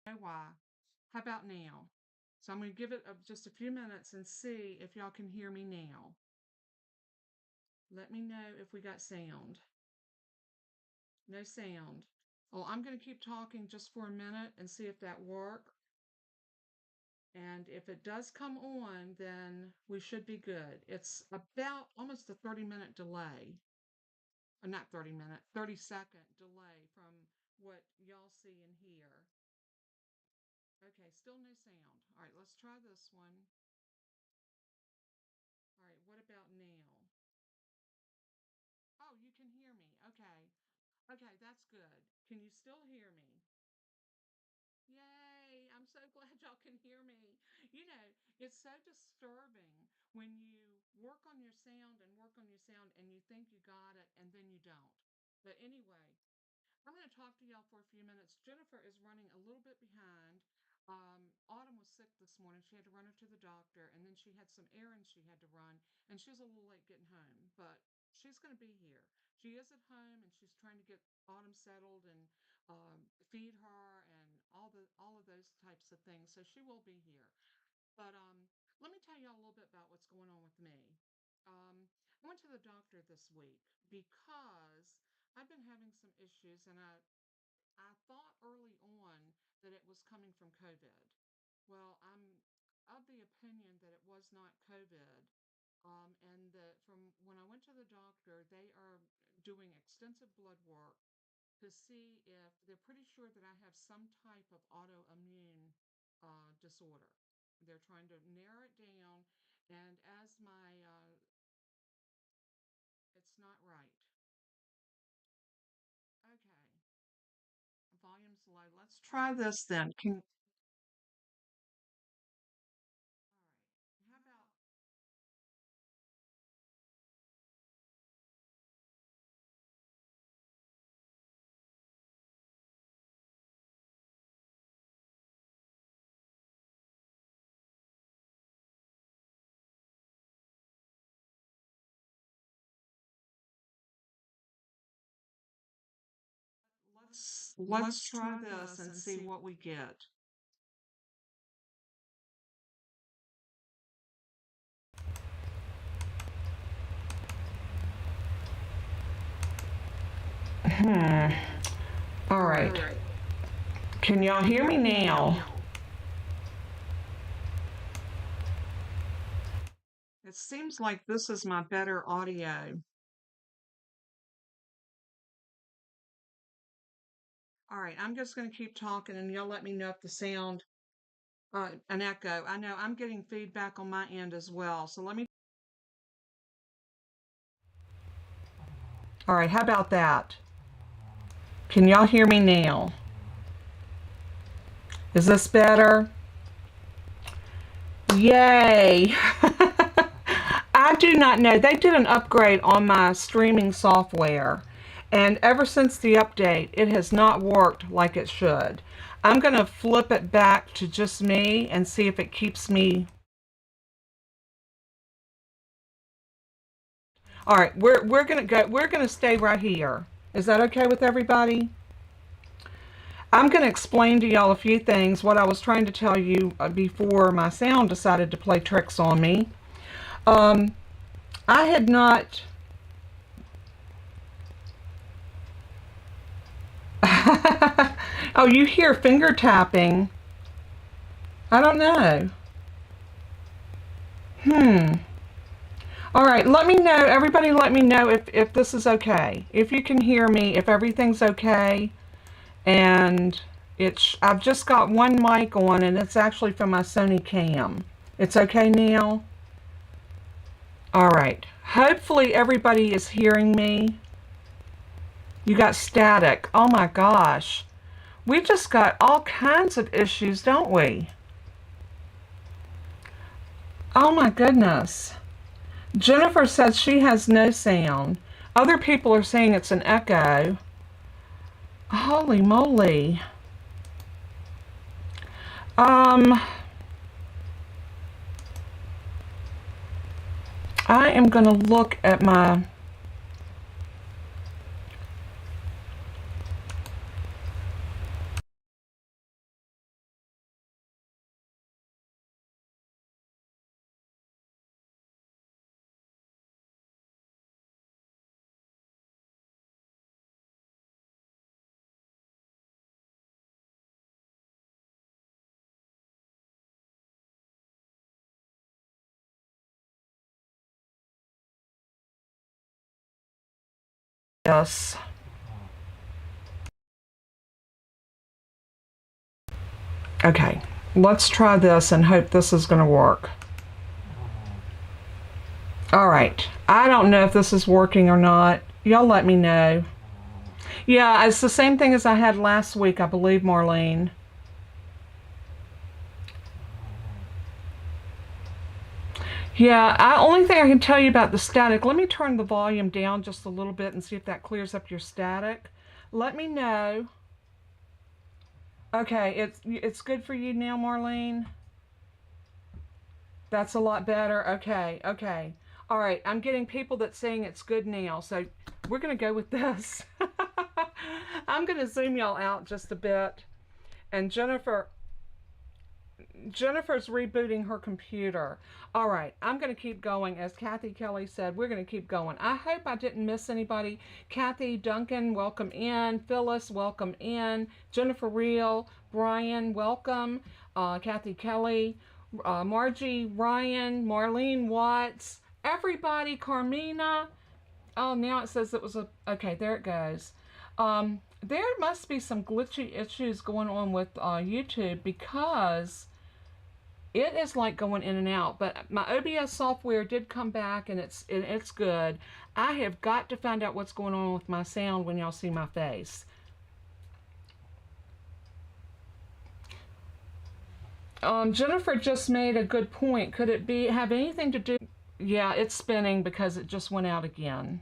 Know why. How about now? So I'm going to give it just a few minutes and see if y'all can hear me now. Let me know if we got sound. No sound. Well, I'm going to keep talking just for a minute and see if that works. And if it does come on, then we should be good. It's about almost a 30-minute delay. Or not 30-minute, 30-second delay from what y'all see and hear. Okay, still no sound. All right, let's try this one. All right, what about now? Oh, you can hear me. Okay. Okay, that's good. Can you still hear me? Yay! I'm so glad y'all can hear me. You know, it's so disturbing when you work on your sound and you think you got it and then you don't. But anyway, I'm going to talk to y'all for a few minutes. Jennifer is running a little bit behind. Autumn was sick this morning. She had to run her to the doctor, and then she had some errands she had to run, and she was a little late getting home. But she's going to be here. She is at home, and she's trying to get Autumn settled and feed her and all of those types of things. So she will be here. But let me tell y'all a little bit about what's going on with me. I went to the doctor this week because I've been having some issues, and I thought early on that it was coming from COVID. Well, I'm of the opinion that it was not COVID, and that from when I went to the doctor, they are doing extensive blood work to see if they're pretty sure that I have some type of autoimmune disorder. They're trying to narrow it down, and as my it's not right. Okay, volume's low. Let's try this then. All right. How about let's try this and see what we get. All right. Can y'all hear me now? It seems like this is my better audio. All right, I'm just going to keep talking and y'all let me know if the sound, an echo. I know I'm getting feedback on my end as well. So let me. All right, how about that? Can y'all hear me now? Is this better? Yay! I do not know. They did an upgrade on my streaming software, and ever since the update, it has not worked like it should. I'm going to flip it back to just me and see if it keeps me. All right, we're going to go. We're going to stay right here. Is that okay with everybody? I'm going to explain to y'all a few things, what I was trying to tell you before my sound decided to play tricks on me. I had not... Oh, you hear finger tapping. I don't know. All right, let me know, everybody let me know if this is okay. If you can hear me, if everything's okay. And I've just got one mic on, and it's actually from my Sony Cam. It's okay now? All right. Hopefully everybody is hearing me. You got static. Oh my gosh. We just got all kinds of issues, don't we? Oh my goodness. Jennifer says she has no sound. Other people are saying it's an echo. Holy moly. I am going to look at my this. Okay, let's try this and hope this is going to work. All right, I don't know if this is working or not. Y'all let me know. Yeah, it's the same thing as I had last week, I believe, Marlene. Yeah, only thing I can tell you about the static, let me turn the volume down just a little bit and see if that clears up your static. Let me know. Okay, it's good for you now, Marlene? That's a lot better. Okay, okay. All right, I'm getting people that saying it's good now, so we're going to go with this. I'm going to zoom y'all out just a bit. And Jennifer's rebooting her computer. All right, I'm going to keep going. As Kathy Kelly said, we're going to keep going. I hope I didn't miss anybody. Kathy Duncan, welcome in. Phyllis, welcome in. Jennifer Reel, Brian, welcome. Kathy Kelly, Margie, Ryan, Marlene Watts, everybody, Carmina. Oh, now it says it was a, okay, there it goes. There must be some glitchy issues going on with YouTube because it is like going in and out. But my OBS software did come back and it's good. I have got to find out what's going on with my sound when y'all see my face. Jennifer just made a good point. Could it be have anything to do? Yeah, it's spinning because it just went out again.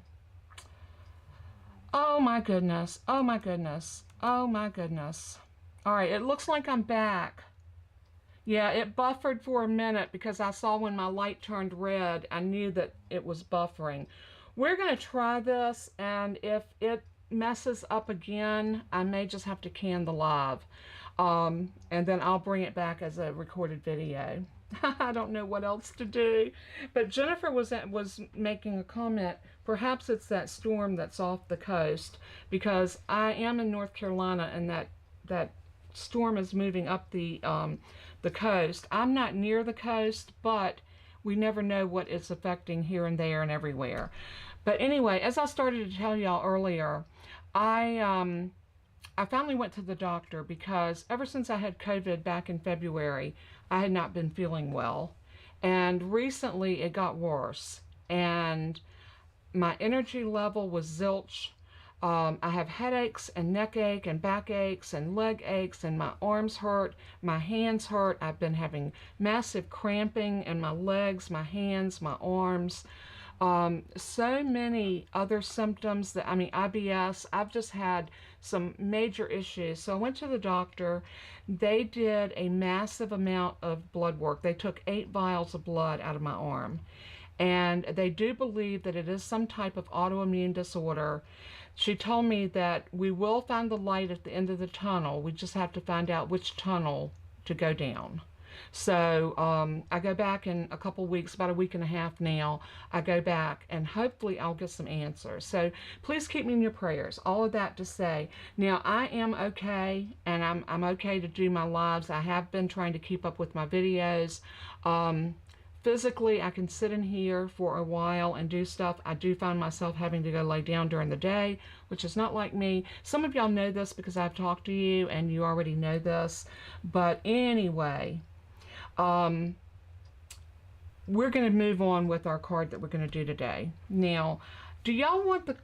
Oh my goodness. Oh my goodness. Oh my goodness. All right, it looks like I'm back. Yeah, it buffered for a minute because I saw when my light turned red, I knew that it was buffering. We're going to try this, and if it messes up again, I may just have to can the live. And then I'll bring it back as a recorded video. I don't know what else to do. But Jennifer was making a comment. Perhaps it's that storm that's off the coast, because I am in North Carolina, and that storm is moving up the coast. I'm not near the coast, but we never know what it's affecting here and there and everywhere. But anyway, as I started to tell y'all earlier, I finally went to the doctor because ever since I had COVID back in February, I had not been feeling well. And recently it got worse. And my energy level was zilch. I have headaches and neck ache and back aches and leg aches, and my arms hurt, my hands hurt. I've been having massive cramping in my legs, my hands, my arms. So many other symptoms that, I mean, IBS, I've just had some major issues. So I went to the doctor. They did a massive amount of blood work. They took 8 vials of blood out of my arm. And they do believe that it is some type of autoimmune disorder. She told me that we will find the light at the end of the tunnel. We just have to find out which tunnel to go down. So I go back in a couple weeks, about a week and a half now. I go back and hopefully I'll get some answers. So please keep me in your prayers. All of that to say, now I am okay, and I'm okay to do my lives. I have been trying to keep up with my videos. Physically, I can sit in here for a while and do stuff. I do find myself having to go lay down during the day, which is not like me. Some of y'all know this because I've talked to you and you already know this. But anyway, we're going to move on with our card that we're going to do today. Now, do y'all want the...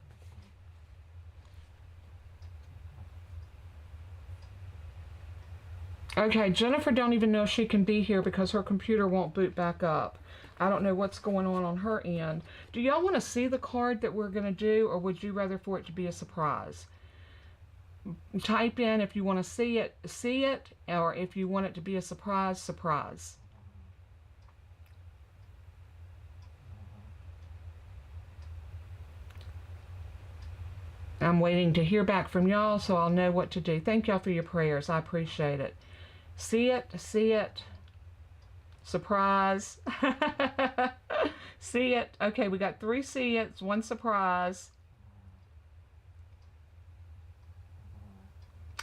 Okay, Jennifer don't even know if she can be here because her computer won't boot back up. I don't know what's going on her end. Do y'all want to see the card that we're going to do, or would you rather for it to be a surprise? Type in if you want to see it, or if you want it to be a surprise, surprise. I'm waiting to hear back from y'all so I'll know what to do. Thank y'all for your prayers. I appreciate it. See it, see it. Surprise. See it. Okay, we got 3 see it's, 1 surprise.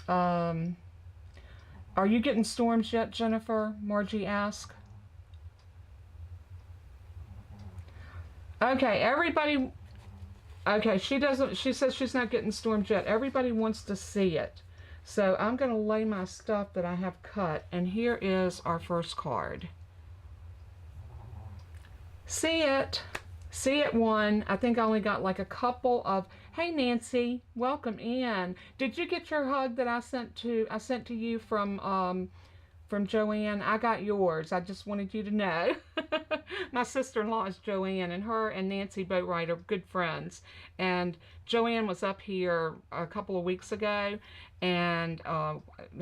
Are you getting storms yet, Jennifer? Margie asked. Okay, everybody. Okay, she says she's not getting stormed yet. Everybody wants to see it. So I'm going to lay my stuff that I have cut, and here is our first card. See it. See it one. I think I only got like a couple of, hey Nancy, welcome in. Did you get your hug that I sent to you from Joanne? I got yours. I just wanted you to know. My sister-in-law is Joanne, and her and Nancy Boatwright are good friends. And Joanne was up here a couple of weeks ago, and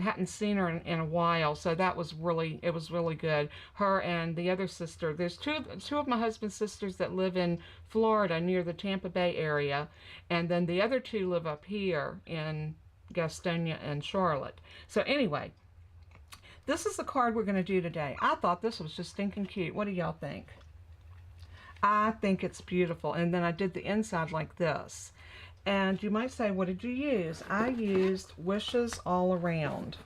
hadn't seen her in a while, so it was really good. Her and the other sister. There's two of my husband's sisters that live in Florida near the Tampa Bay area, and then the other two live up here in Gastonia and Charlotte. So anyway, this is the card we're going to do today. I thought this was just stinking cute. What do y'all think? I think it's beautiful. And then I did the inside like this. And you might say, what did you use? I used Wishes All Around.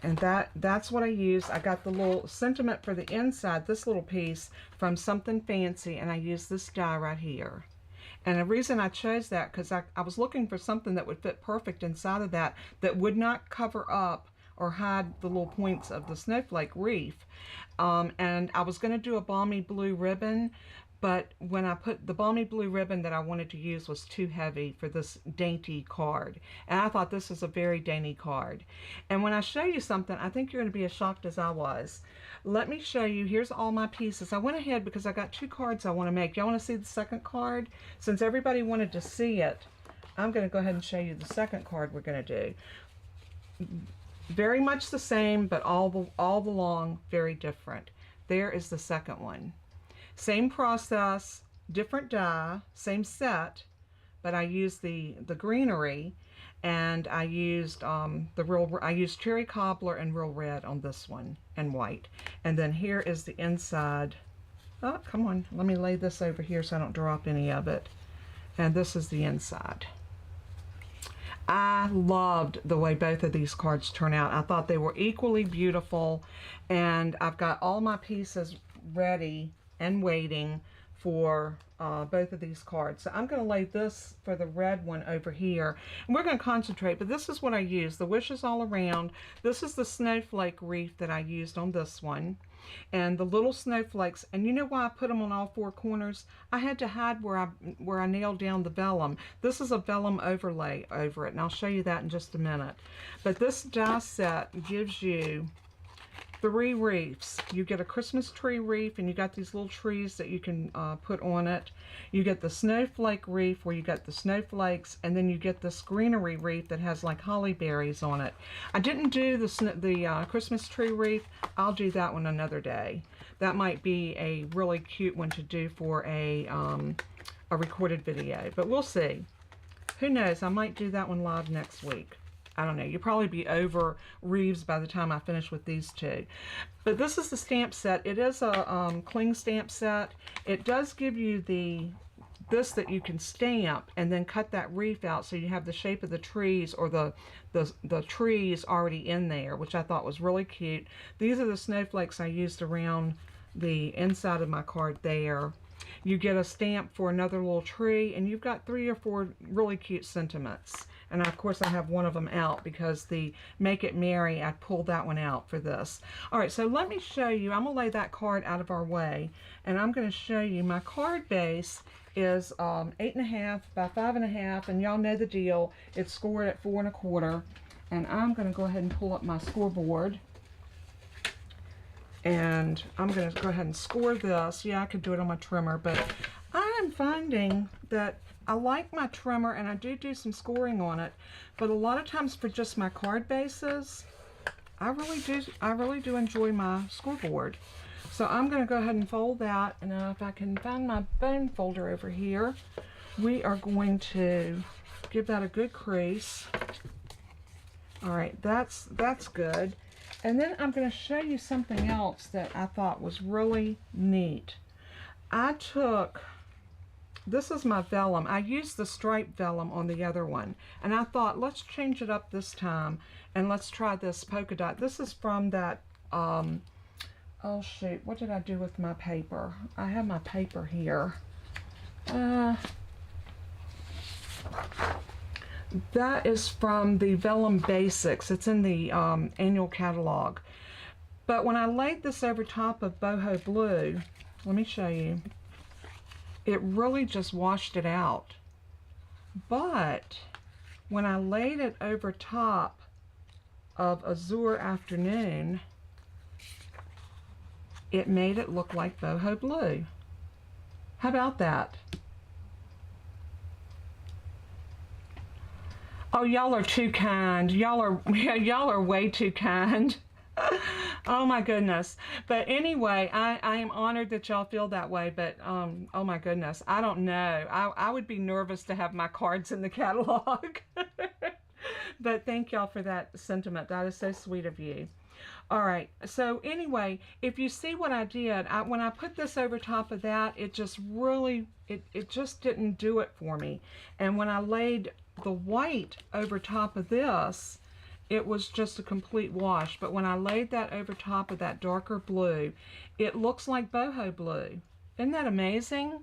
And that's what I used. I got the little sentiment for the inside, this little piece, from Something Fancy. And I used this die right here. And the reason I chose that, because I was looking for something that would fit perfect inside of that would not cover up or hide the little points of the snowflake reef. And I was going to do a balmy blue ribbon, but when I put the balmy blue ribbon that I wanted to use was too heavy for this dainty card. And I thought this is a very dainty card. And when I show you something, I think you're going to be as shocked as I was. Let me show you. Here's all my pieces. I went ahead because I got 2 cards I want to make. Y'all want to see the second card? Since everybody wanted to see it, I'm going to go ahead and show you the second card we're going to do. Very much the same, but all the long very different. There is the second one. Same process, different die, same set, but I used the greenery, and I used I used cherry cobbler and real red on this one, and white. And then here is the inside. Oh, come on, let me lay this over here so I don't drop any of it. And this is the inside. I loved the way both of these cards turn out. I thought they were equally beautiful, and I've got all my pieces ready and waiting for both of these cards. So I'm going to lay this for the red one over here, and we're going to concentrate, but this is what I used. The Wishes All Around. This is the snowflake wreath that I used on this one, and the little snowflakes. And you know why I put them on all 4 corners? I had to hide where I nailed down the vellum. This is a vellum overlay over it, and I'll show you that in just a minute. But this die set gives you 3 wreaths. You get a Christmas tree wreath, and you got these little trees that you can put on it. You get the snowflake wreath where you got the snowflakes, and then you get this greenery wreath that has like holly berries on it. I didn't do the Christmas tree wreath. I'll do that one another day. That might be a really cute one to do for a recorded video, but we'll see. Who knows? I might do that one live next week. I don't know. You'll probably be over wreaths by the time I finish with these 2. But this is the stamp set. It is a cling stamp set. It does give you this that you can stamp and then cut that wreath out so you have the shape of the trees, or the trees already in there, which I thought was really cute. These are the snowflakes I used around the inside of my card there. You get a stamp for another little tree, and you've got 3 or 4 really cute sentiments. And of course I have one of them out because the Make It Merry, I pulled that one out for this. Alright, so let me show you. I'm going to lay that card out of our way, and I'm going to show you my card base is 8.5 by 5.5, and y'all know the deal. It's scored at 4 1/4. And I'm going to go ahead and pull up my scoreboard. And I'm going to go ahead and score this. Yeah, I could do it on my trimmer, but I'm finding that I like my trimmer, and I do some scoring on it. But a lot of times for just my card bases, I really do enjoy my scoreboard. So I'm going to go ahead and fold that, and if I can find my bone folder over here, we are going to give that a good crease. All right, that's good. And then I'm going to show you something else that I thought was really neat. I took, this is my vellum. I used the striped vellum on the other one, and I thought, let's change it up this time, and let's try this polka dot. This is from that, oh shoot, what did I do with my paper? I have my paper here. That is from the Vellum Basics. It's in the annual catalog. But when I laid this over top of Boho Blue, let me show you, it really just washed it out. But when I laid it over top of Azure Afternoon, it made it look like Boho Blue. How about that? Oh, y'all are too kind. Y'all are way too kind. Oh my goodness. But anyway, I am honored that y'all feel that way, but oh my goodness, I don't know. I would be nervous to have my cards in the catalog. But thank y'all for that sentiment. That is so sweet of you. All right, so anyway, if you see what I did, when I put this over top of that, it just really, it just didn't do it for me. And when I laid the white over top of this, it was just a complete wash. But when I laid that over top of that darker blue, it looks like Boho Blue. Isn't that amazing?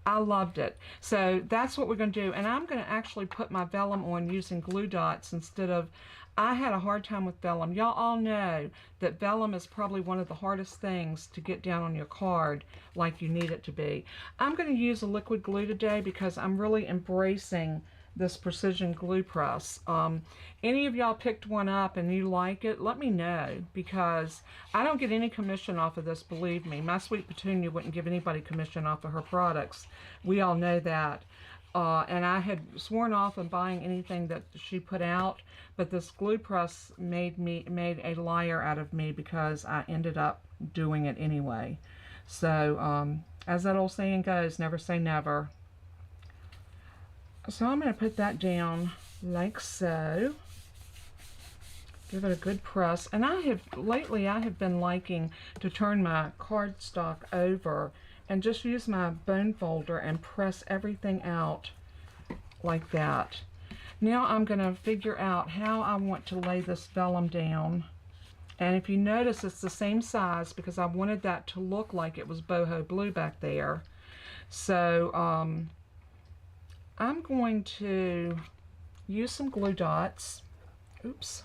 I loved it. So that's what we're going to do. And I'm going to actually put my vellum on using glue dots instead of, I had a hard time with vellum. Y'all all know that vellum is probably one of the hardest things to get down on your card like you need it to be. I'm going to use a liquid glue today because I'm really embracing this precision glue press. Any of y'all picked one up and you like it, let me know, because I don't get any commission off of this, believe me. My sweet Petunia wouldn't give anybody commission off of her products. We all know that. And I had sworn off on buying anything that she put out, but this glue press made a liar out of me because I ended up doing it anyway. So as that old saying goes, never say never. So I'm going to put that down like so. Give it a good press. And lately I have been liking to turn my cardstock over and just use my bone folder and press everything out like that. Now I'm going to figure out how I want to lay this vellum down. And if you notice, it's the same size because I wanted that to look like it was Boho Blue back there. So I'm going to use some glue dots. Oops.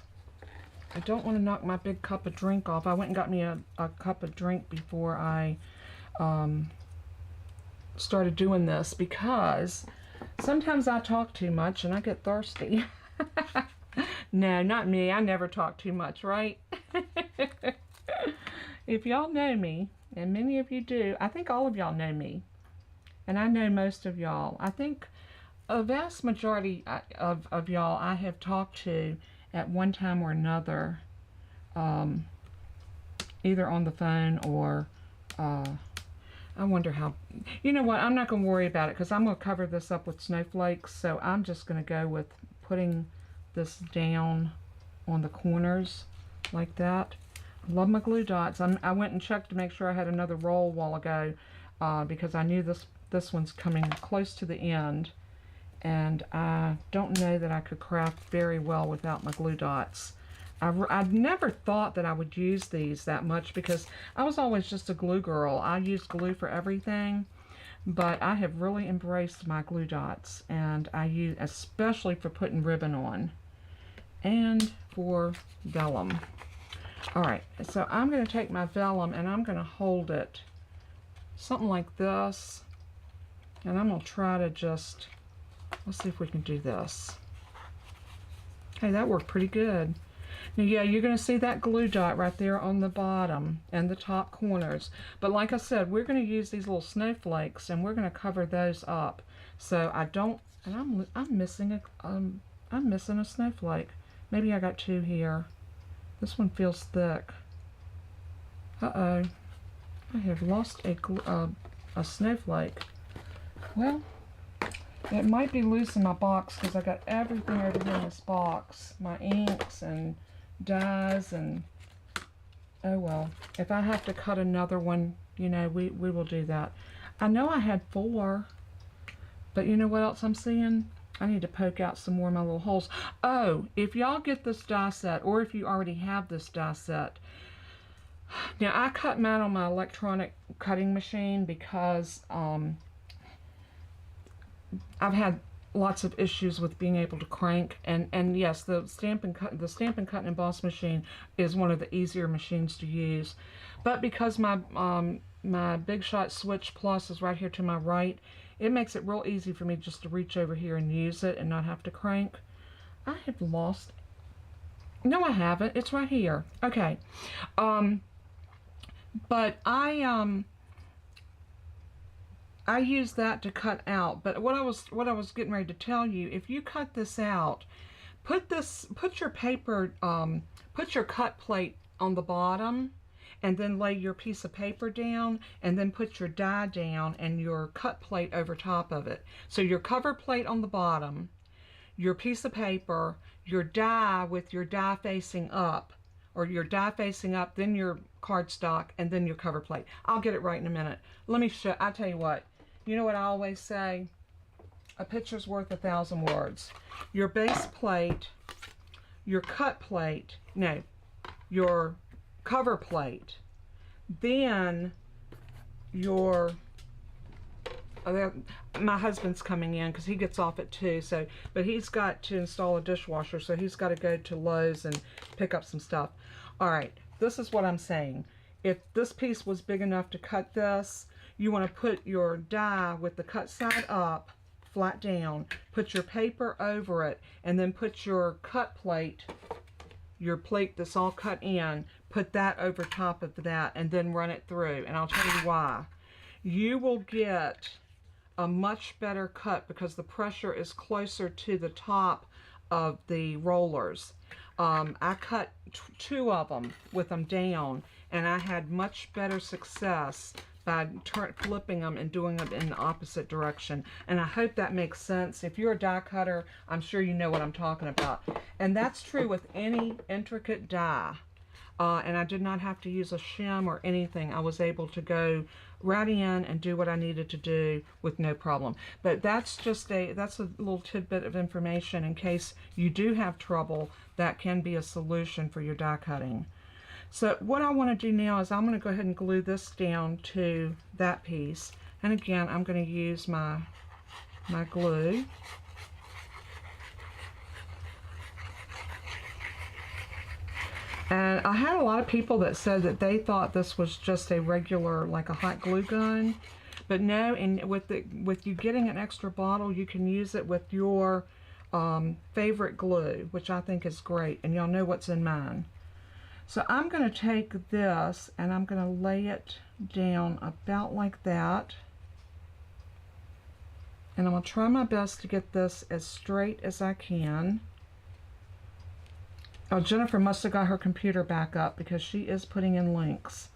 I don't want to knock my big cup of drink off. I went and got me a cup of drink before I started doing this because sometimes I talk too much and I get thirsty. No, not me. I never talk too much, right? If y'all know me, and many of you do, I think all of y'all know me. And I know most of y'all. I think a vast majority of y'all I have talked to at one time or another, either on the phone or I wonder how, you know what, I'm not going to worry about it because I'm going to cover this up with snowflakes, so I'm just going to go with putting this down on the corners like that. I love my glue dots. I went and checked to make sure I had another roll a while ago because I knew this one's coming close to the end, and I don't know that I could craft very well without my glue dots. I'd never thought that I would use these that much because I was always just a glue girl. I used glue for everything, but I have really embraced my glue dots, and I use especially for putting ribbon on and for vellum. All right, so I'm going to take my vellum and I'm going to hold it something like this, and I'm going to try to just, let's see if we can do this. Hey, that worked pretty good. Now, yeah, you're going to see that glue dot right there on the bottom and the top corners. But like I said, we're going to use these little snowflakes and we're going to cover those up. So I don't, and I'm missing a snowflake. Maybe I got two here. This one feels thick. Uh-oh. I have lost a snowflake. Well, it might be loose in my box because I got everything over here in this box. My inks and dyes and, oh well. If I have to cut another one, you know, we will do that. I know I had 4, but you know what else I'm seeing? I need to poke out some more of my little holes. Oh, if y'all get this die set, or if you already have this die set, now I cut mine on my electronic cutting machine because I've had lots of issues with being able to crank, and yes, the Stampin' Cut and Emboss machine is one of the easier machines to use. But because my Big Shot Switch Plus is right here to my right, it makes it real easy for me just to reach over here and use it and not have to crank. I have lost. No, I haven't. It's right here. Okay. But I use that to cut out. But what I was getting ready to tell you, if you cut this out, put your paper, put your cut plate on the bottom, and then lay your piece of paper down, and then put your die down and your cut plate over top of it. So your cover plate on the bottom, your piece of paper, your die with your die facing up, or your die facing up, then your cardstock, and then your cover plate. I'll get it right in a minute. Let me show. I'll tell you what. You know what I always say? A picture's worth 1,000 words. Your base plate, your cut plate, no, your cover plate, then your, my husband's coming in because he gets off at 2, so, but he's got to install a dishwasher, so he's got to go to Lowe's and pick up some stuff. All right, this is what I'm saying. If this piece was big enough to cut this, you want to put your die with the cut side up, flat down, put your paper over it, and then put your cut plate, your plate that's all cut in, put that over top of that, and then run it through. And I'll tell you why. You will get a much better cut because the pressure is closer to the top of the rollers. I cut 2 of them with them down, and I had much better success by flipping them and doing them in the opposite direction. And I hope that makes sense. If you're a die cutter, I'm sure you know what I'm talking about. And that's true with any intricate die. And I did not have to use a shim or anything. I was able to go right in and do what I needed to do with no problem. But that's just that's a little tidbit of information in case you do have trouble. That can be a solution for your die cutting. So what I want to do now is I'm going to go ahead and glue this down to that piece. And again, I'm going to use my glue. And I had a lot of people that said that they thought this was just a regular, like a hot glue gun. But no, and with you getting an extra bottle, you can use it with your favorite glue, which I think is great. And y'all know what's in mine. So I'm going to take this and I'm going to lay it down about like that. And I'm going to try my best to get this as straight as I can. Oh, Jennifer must have got her computer back up because she is putting in links.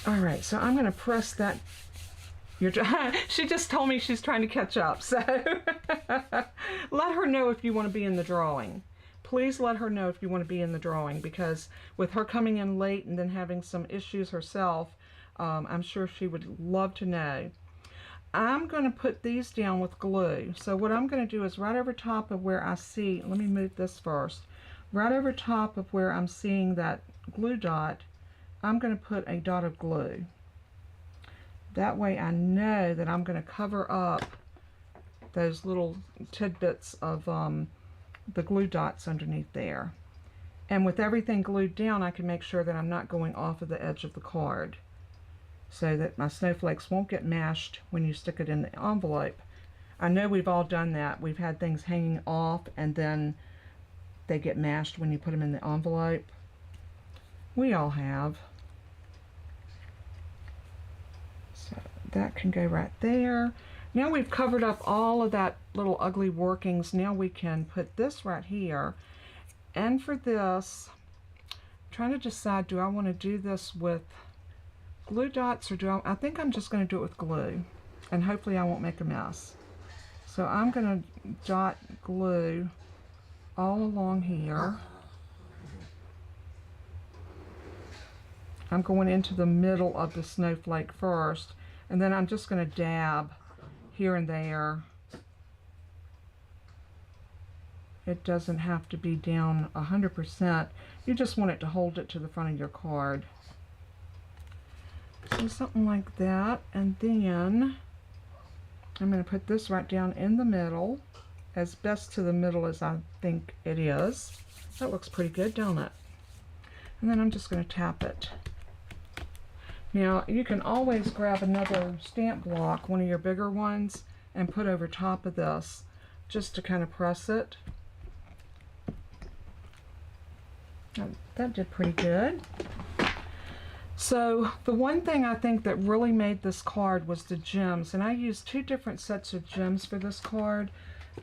All right, so I'm going to press that. She just told me she's trying to catch up, so let her know if you want to be in the drawing. Please let her know if you want to be in the drawing, because with her coming in late and then having some issues herself, I'm sure she would love to know. I'm going to put these down with glue. So what I'm going to do is right over top of where I see, let me move this first, right over top of where I'm seeing that glue dot, I'm going to put a dot of glue. That way I know that I'm going to cover up those little tidbits of the glue dots underneath there. And with everything glued down, I can make sure that I'm not going off of the edge of the card, so that my snowflakes won't get mashed when you stick it in the envelope. I know we've all done that. We've had things hanging off and then they get mashed when you put them in the envelope. We all have. So that can go right there. Now we've covered up all of that little ugly workings. Now we can put this right here. And for this, I'm trying to decide, do I want to do this with glue dots or I think I'm just going to do it with glue, and hopefully I won't make a mess. So I'm going to dot glue all along here. I'm going into the middle of the snowflake first, and then I'm just going to dab here and there. It doesn't have to be down 100%. You just want it to hold it to the front of your card. So something like that, and then I'm going to put this right down in the middle, as best to the middle as I think it is. That looks pretty good, don't it? And then I'm just going to tap it. Now, you can always grab another stamp block, one of your bigger ones, and put over top of this, just to kind of press it. That did pretty good. So the one thing I think that really made this card was the gems, and I used two different sets of gems for this card.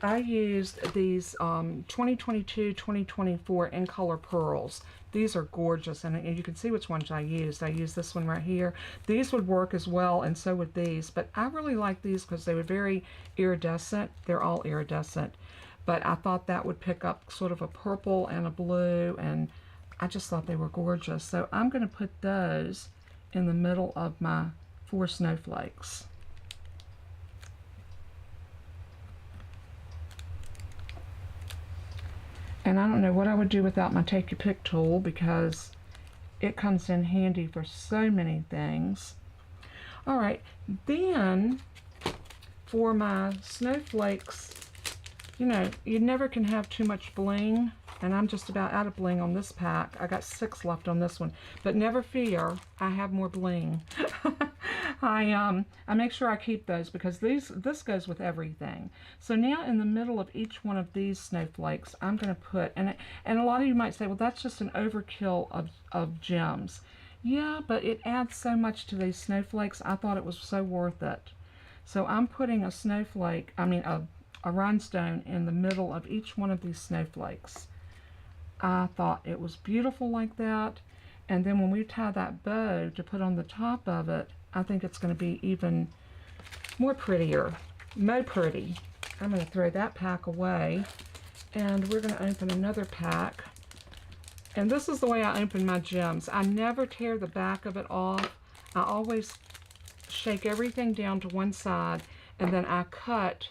I used these 2022-2024 in color pearls. These are gorgeous, and you can see which ones I used. I used this one right here. These would work as well, and so would these, but I really like these because they were very iridescent. They're all iridescent, but I thought that would pick up sort of a purple and a blue, and I just thought they were gorgeous. So I'm going to put those in the middle of my 4 snowflakes. And I don't know what I would do without my Take Your Pick tool, because it comes in handy for so many things. Alright, then for my snowflakes, you know, you never can have too much bling, and I'm just about out of bling on this pack. I got 6 left on this one, but never fear, I have more bling. I make sure I keep those because this goes with everything. So now in the middle of each one of these snowflakes, I'm going to put, and a lot of you might say, well, that's just an overkill of gems. Yeah, but it adds so much to these snowflakes. I thought it was so worth it. So I'm putting a snowflake, a rhinestone in the middle of each one of these snowflakes. I thought it was beautiful like that. And then when we tie that bow to put on the top of it, I think it's going to be even more prettier. Mo pretty. I'm going to throw that pack away, and we're going to open another pack. And this is the way I open my gems. I never tear the back of it off. I always shake everything down to one side, and then I cut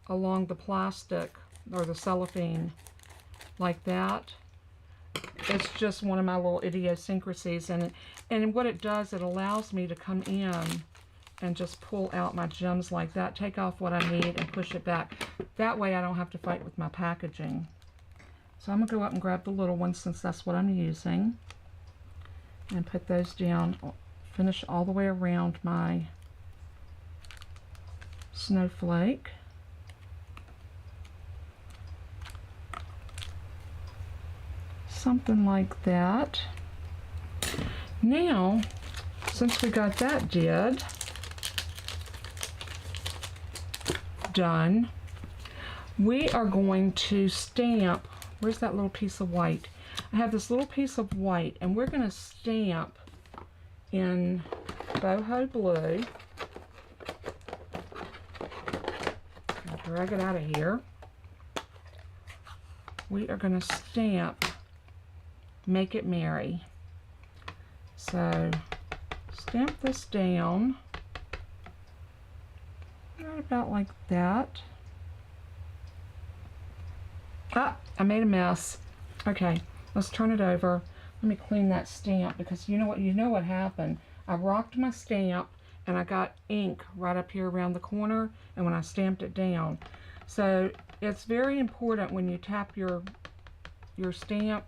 along the plastic or the cellophane like that. It's just one of my little idiosyncrasies, and what it does, it allows me to come in and just pull out my gems like that, take off what I need and push it back. That way I don't have to fight with my packaging. So I'm going to go up and grab the little ones since that's what I'm using, and put those down, finish all the way around my snowflake. Something like that. Now, since we got that done, we are going to stamp. Where's that little piece of white? I have this little piece of white, and we're going to stamp in boho blue. I'll drag it out of here. We are going to stamp Make It Merry. So stamp this down right about like that. Ah, I made a mess. Okay, let's turn it over. Let me clean that stamp, because you know what happened. I rocked my stamp and I got ink right up here around the corner, and when I stamped it down. So it's very important when you tap your stamp,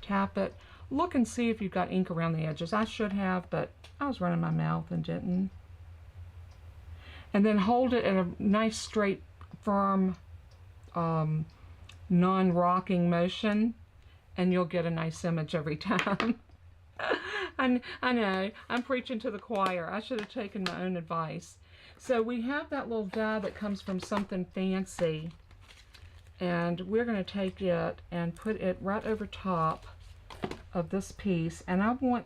tap it, look and see if you've got ink around the edges. I should have, but I was running my mouth and didn't. And then hold it in a nice straight firm non-rocking motion, and you'll get a nice image every time. I know, I'm preaching to the choir. I should have taken my own advice. So we have that little die that comes from Something Fancy, and we're going to take it and put it right over top of this piece, and I want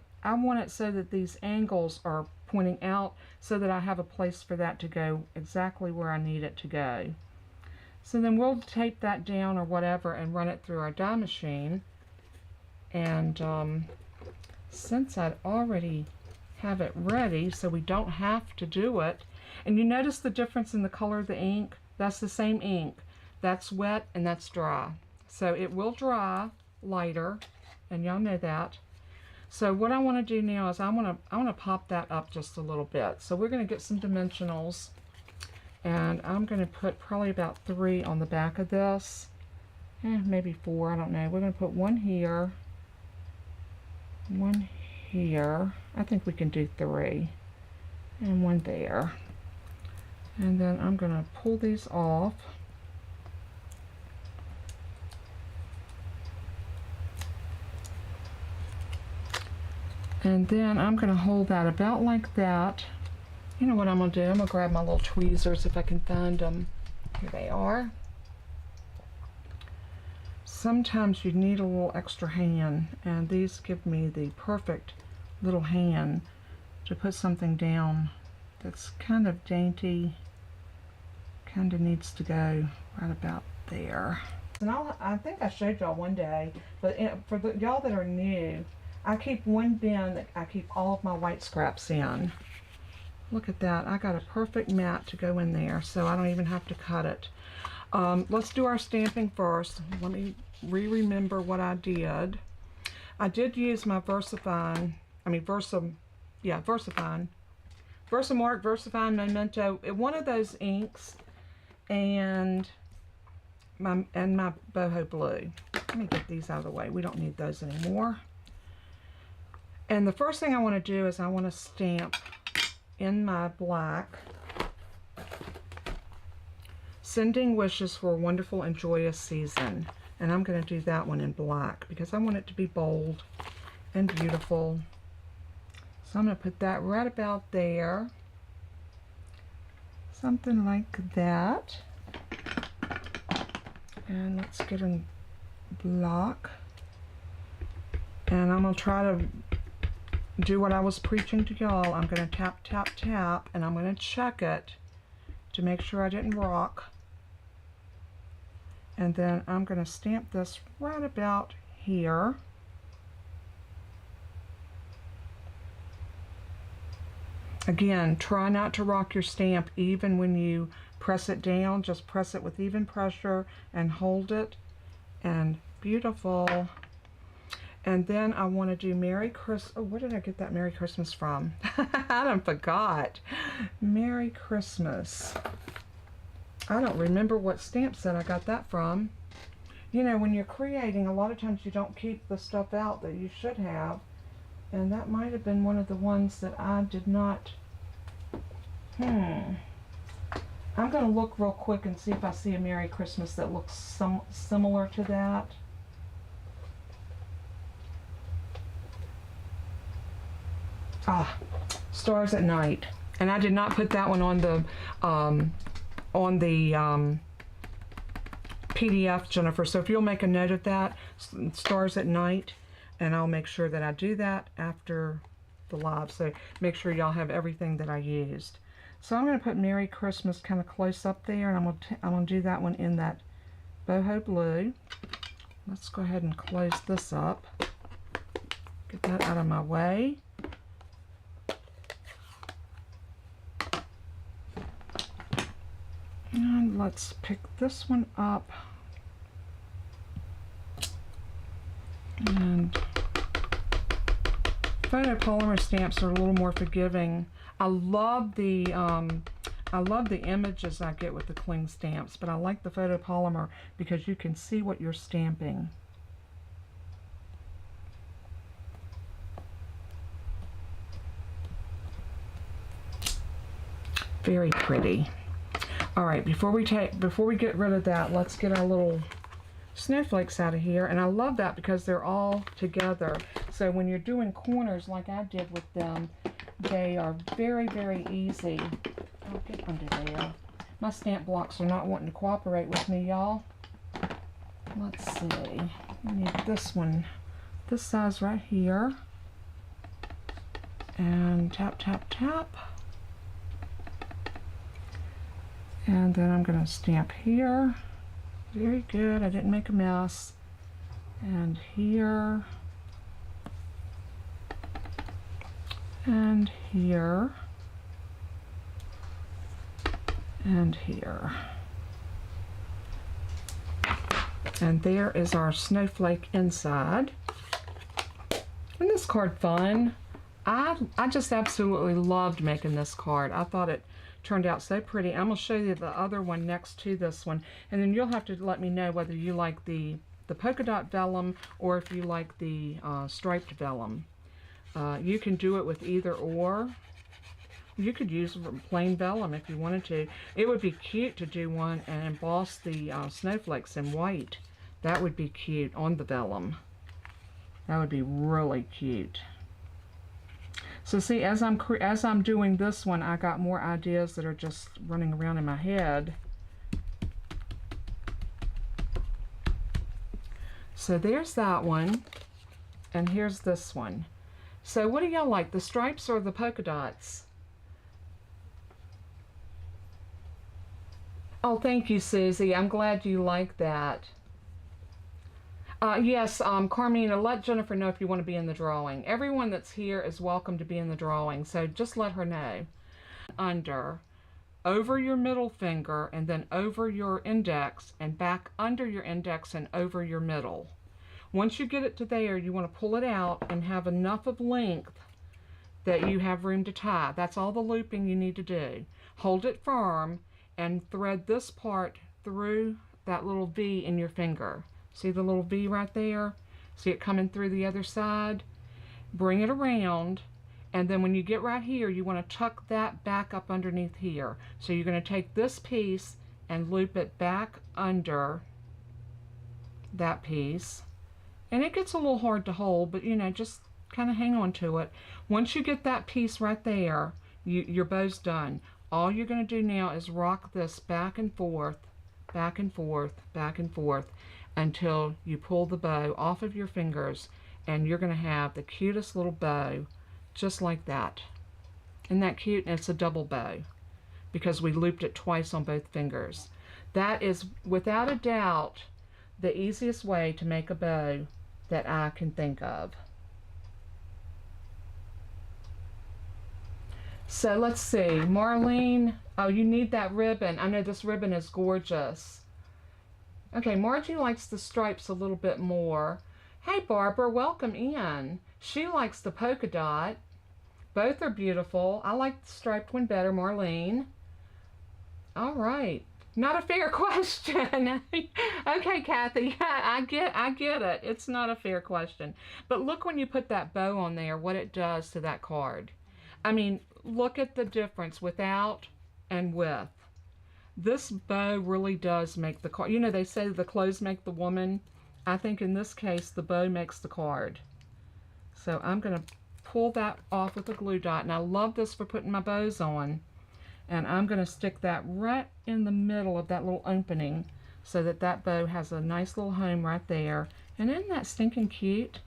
it so that these angles are pointing out, so that I have a place for that to go exactly where I need it to go. So then we'll tape that down or whatever and run it through our die machine. And since I'd already have it ready, so we don't have to do it, and you notice the difference in the color of the ink? That's the same ink. That's wet and that's dry. So it will dry lighter, and y'all know that. So what I want to do now is I want to pop that up just a little bit. So we're going to get some dimensionals, and I'm going to put probably about 3 on the back of this, maybe 4, I don't know. We're going to put 1 here, 1 here. I think we can do 3, and 1 there. And then I'm going to pull these off. And then I'm going to hold that about like that. You know what I'm going to do? I'm going to grab my little tweezers if I can find them. Here they are. Sometimes you need a little extra hand, and these give me the perfect little hand to put something down that's kind of dainty, kind of needs to go right about there. And I think I showed y'all one day, but for y'all that are new, I keep one bin that I keep all of my white scraps in. Look at that. I got a perfect mat to go in there, so I don't even have to cut it. Let's do our stamping first. Let me remember what I did. I did use my Versamark, Versafine Memento, one of those inks, and my boho blue. Let me get these out of the way. We don't need those anymore. And the first thing I want to do is I want to stamp in my black, Sending Wishes for a Wonderful and Joyous Season. And I'm going to do that one in black because I want it to be bold and beautiful. So I'm going to put that right about there. Something like that. And let's get a block. And I'm going to try to do what I was preaching to y'all. I'm going to tap, tap, tap, and I'm going to check it to make sure I didn't rock. And then I'm going to stamp this right about here. Again, try not to rock your stamp even when you press it down. Just press it with even pressure and hold it. And beautiful. And then I want to do Merry Christmas. Oh, where did I get that Merry Christmas from? I done forgot. Merry Christmas. I don't remember what stamp set I got that from. You know, when you're creating, a lot of times you don't keep the stuff out that you should have. And that might have been one of the ones that I did not. I'm going to look real quick and see if I see a Merry Christmas that looks similar to that. Ah, Stars at Night. And I did not put that one on the PDF, Jennifer. So if you'll make a note of that, Stars at Night, and I'll make sure that I do that after the live. So make sure y'all have everything that I used. So I'm going to put Merry Christmas kind of close up there, and I'm going to do that one in that boho blue. Let's go ahead and close this up. Get that out of my way. And let's pick this one up. And photopolymer stamps are a little more forgiving. I love the images I get with the cling stamps, but I like the photopolymer because you can see what you're stamping. Very pretty. All right, before we get rid of that, let's get our little snowflakes out of here. And I love that because they're all together. So when you're doing corners like I did with them, they are very, very easy. I'll get under there. My stamp blocks are not wanting to cooperate with me, y'all. Let's see. We need this one, this size right here. And tap, tap, tap. And then I'm going to stamp here. Very good. I didn't make a mess. And here. And here. And here. And there is our snowflake inside. Isn't this card fun? I just absolutely loved making this card. I thought it turned out so pretty. I'm going to show you the other one next to this one, and then you'll have to let me know whether you like the polka dot vellum or if you like the striped vellum. You can do it with either or. You could use plain vellum if you wanted to. It would be cute to do one and emboss the snowflakes in white. That would be cute on the vellum. That would be really cute. So see, as I'm doing this one, I got more ideas that are just running around in my head. So there's that one, and here's this one. So what do y'all like, the stripes or the polka dots? Oh, thank you, Susie. I'm glad you like that. Yes, Carmina, let Jennifer know if you want to be in the drawing. Everyone that's here is welcome to be in the drawing, so just let her know. Over your middle finger, and then over your index, and back under your index and over your middle. Once you get it to there, you want to pull it out and have enough of length that you have room to tie. That's all the looping you need to do. Hold it firm and thread this part through that little V in your finger. See the little V right there? See it coming through the other side? Bring it around, and then when you get right here, you want to tuck that back up underneath here. So you're going to take this piece and loop it back under that piece. And it gets a little hard to hold, but you know, just kind of hang on to it. Once you get that piece right there, your bow's done. All you're going to do now is rock this back and forth, back and forth, back and forth, until you pull the bow off of your fingers, and you're going to have the cutest little bow just like that. Isn't that cute? And it's a double bow because we looped it twice on both fingers. That is without a doubt the easiest way to make a bow that I can think of. So let's see, Marlene, oh, you need that ribbon. I know this ribbon is gorgeous. Okay, Margie likes the stripes a little bit more. Hey, Barbara, welcome in. She likes the polka dot. Both are beautiful. I like the striped one better, Marlene. All right. Not a fair question. Okay, Kathy, I get it. It's not a fair question. But look when you put that bow on there, what it does to that card. I mean, look at the difference without and with. This bow really does make the card. You know, they say the clothes make the woman. I think in this case, the bow makes the card. So I'm going to pull that off with a glue dot. And I love this for putting my bows on. And I'm going to stick that right in the middle of that little opening so that that bow has a nice little home right there. And isn't that stinking cute?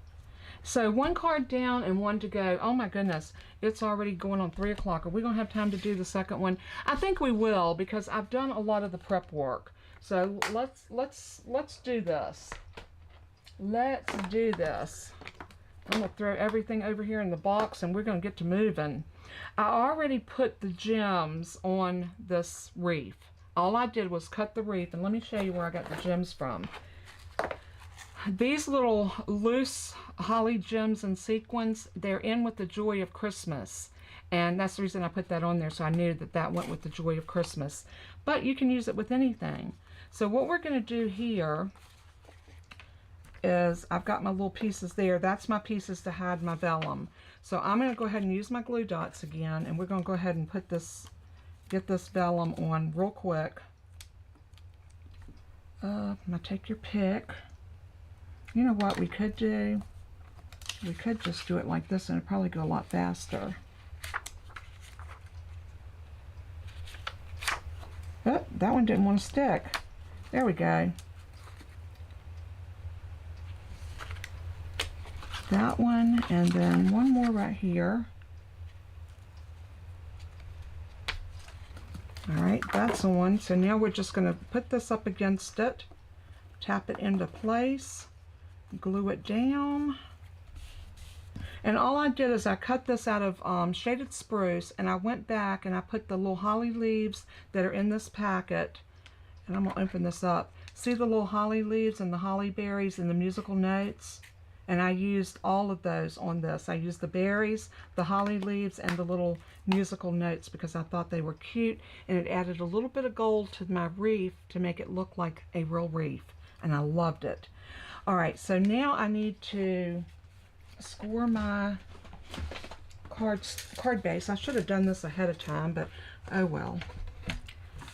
So one card down and one to go. Oh my goodness, it's already going on 3 o'clock. Are we going to have time to do the second one? I think we will, because I've done a lot of the prep work. So let's do this. Let's do this. I'm going to throw everything over here in the box and we're going to get to moving. I already put the gems on this wreath. All I did was cut the wreath, and let me show you where I got the gems from. These little loose holly gems and sequins, they're in with the Joy of Christmas. And that's the reason I put that on there, so I knew that that went with the Joy of Christmas. But you can use it with anything. So what we're going to do here is, I've got my little pieces there. That's my pieces to hide my vellum. So I'm going to go ahead and use my glue dots again, and we're going to go ahead and put this, get this vellum on real quick. Now take your pick. You know what we could do? We could just do it like this and it'd probably go a lot faster. Oh, that one didn't want to stick. There we go. That one, and then one more right here. All right, that's the one. So now we're just going to put this up against it, tap it into place, glue it down. And all I did is I cut this out of shaded spruce, and I went back and I put the little holly leaves that are in this packet, and I'm going to open this up. See the little holly leaves and the holly berries and the musical notes? And I used all of those on this. I used the berries, the holly leaves, and the little musical notes because I thought they were cute, and it added a little bit of gold to my wreath to make it look like a real wreath, and I loved it. All right, so now I need to score my card base. I should have done this ahead of time, but oh well.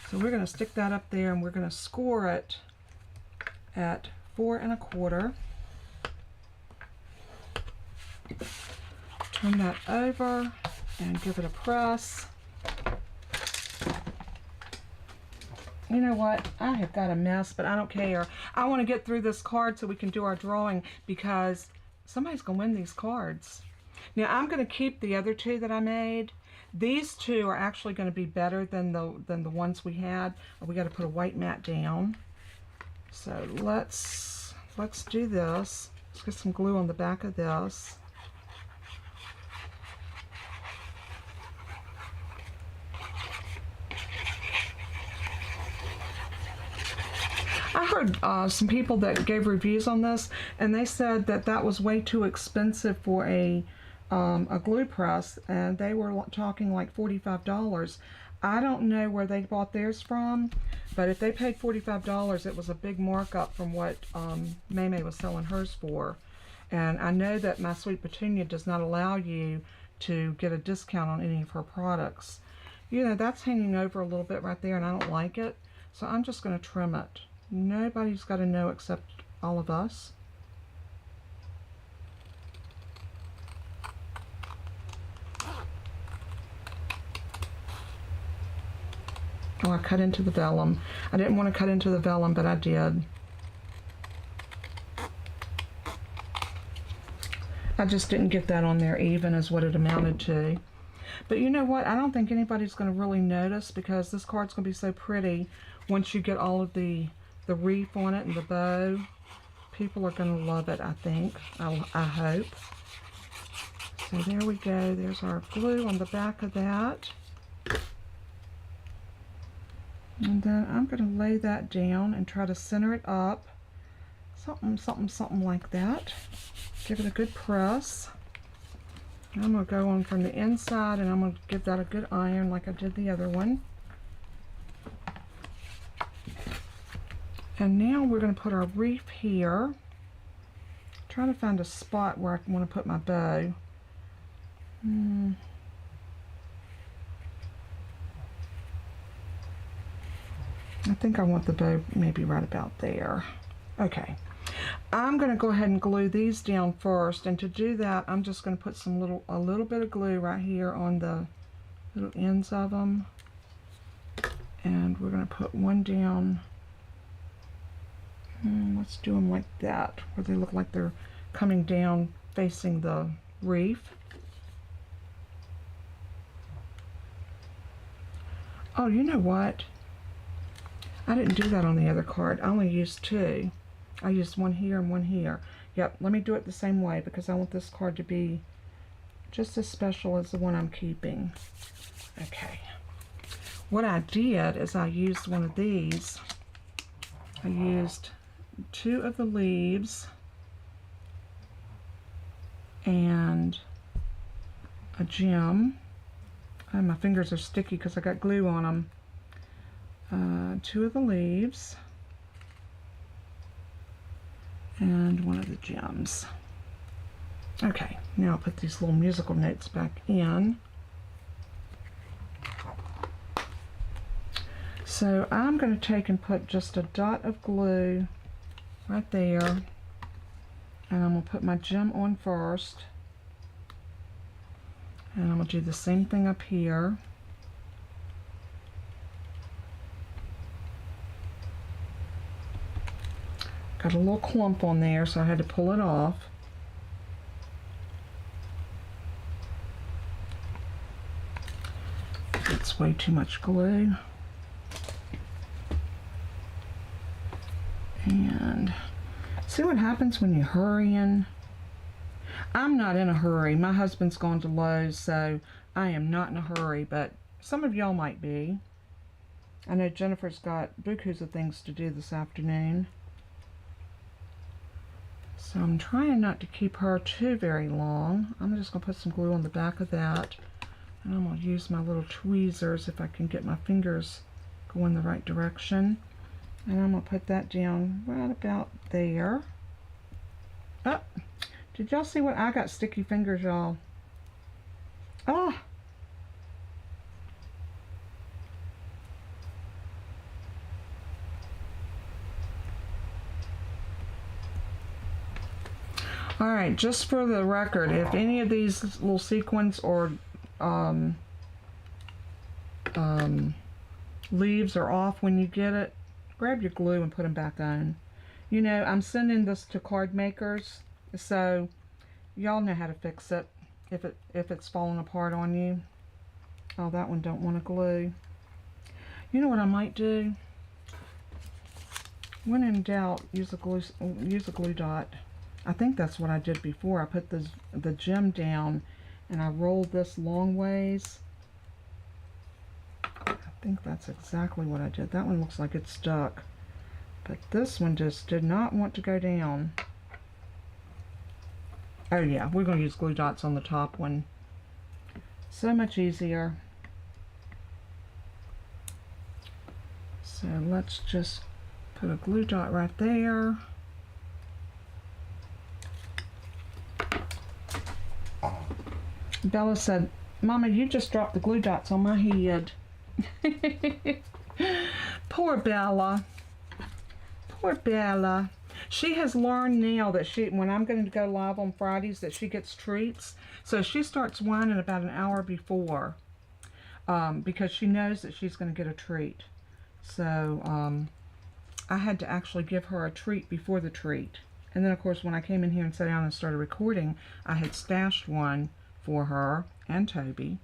So we're going to stick that up there, and we're going to score it at 4 1/4. Turn that over and give it a press. You know what? I have got a mess, but I don't care. I want to get through this card so we can do our drawing because somebody's going to win these cards. Now I'm going to keep the other two that I made. These two are actually going to be better than the ones we had. We got to put a white mat down. So let's do this. Let's get some glue on the back of this. I heard some people that gave reviews on this, and they said that that was way too expensive for a glue press, and they were talking like $45. I don't know where they bought theirs from, but if they paid $45, it was a big markup from what May was selling hers for. And I know that my Sweet Petunia does not allow you to get a discount on any of her products. You know, that's hanging over a little bit right there, and I don't like it, so I'm just going to trim it. Nobody's got to know except all of us. Oh, I cut into the vellum. I didn't want to cut into the vellum, but I did. I just didn't get that on there even as what it amounted to. But you know what? I don't think anybody's going to really notice because this card's going to be so pretty once you get all of the wreath on it and the bow. People are going to love it, I think. I hope. So there we go. There's our glue on the back of that. And then I'm going to lay that down and try to center it up. Something like that. Give it a good press. I'm going to go on from the inside and I'm going to give that a good iron like I did the other one. And now we're going to put our wreath here. Try to find a spot where I want to put my bow. I think I want the bow maybe right about there. Okay. I'm going to go ahead and glue these down first, and to do that I'm just going to put a little bit of glue right here on the little ends of them, and we're going to put one down. Let's do them like that, where they look like they're coming down facing the wreath. Oh, you know what? I didn't do that on the other card. I only used two. I used one here and one here. Yep, let me do it the same way because I want this card to be just as special as the one I'm keeping. Okay. What I did is I used one of these. I used two of the leaves and a gem. Oh, my fingers are sticky because I got glue on them. Two of the leaves and one of the gems. Okay, now I'll put these little musical notes back in. So I'm going to take and put just a dot of glue right there, and I'm going to put my gem on first, and I'm going to do the same thing up here. Got a little clump on there, so I had to pull it off. That's way too much glue. And see what happens when you're hurrying? I'm not in a hurry. My husband's gone to Lowe's, so I am not in a hurry, but some of y'all might be. I know Jennifer's got bukus of things to do this afternoon. So I'm trying not to keep her too very long. I'm just going to put some glue on the back of that. And I'm going to use my little tweezers if I can get my fingers going the right direction. And I'm going to put that down right about there. Oh, did y'all see what I got? Sticky fingers, y'all. Oh. Alright, just for the record, if any of these little sequins or leaves are off when you get it, grab your glue and put them back on. You know, I'm sending this to card makers, so y'all know how to fix it if it's falling apart on you. Oh, that one don't want to glue. You know what I might do? When in doubt, use a glue dot. I think that's what I did before. I put the gem down and I rolled this long ways. I think that's exactly what I did. That one looks like it's stuck. But this one just did not want to go down. Oh yeah, we're going to use glue dots on the top one. So much easier. So let's just put a glue dot right there. Bella said, Mama, you just dropped the glue dots on my head. Poor Bella. Poor Bella. She has learned now that when I'm going to go live on Fridays, that she gets treats. So she starts whining about an hour before because she knows that she's going to get a treat. So I had to actually give her a treat before the treat. And then, of course, when I came in here and sat down and started recording, I had stashed one for her and Toby.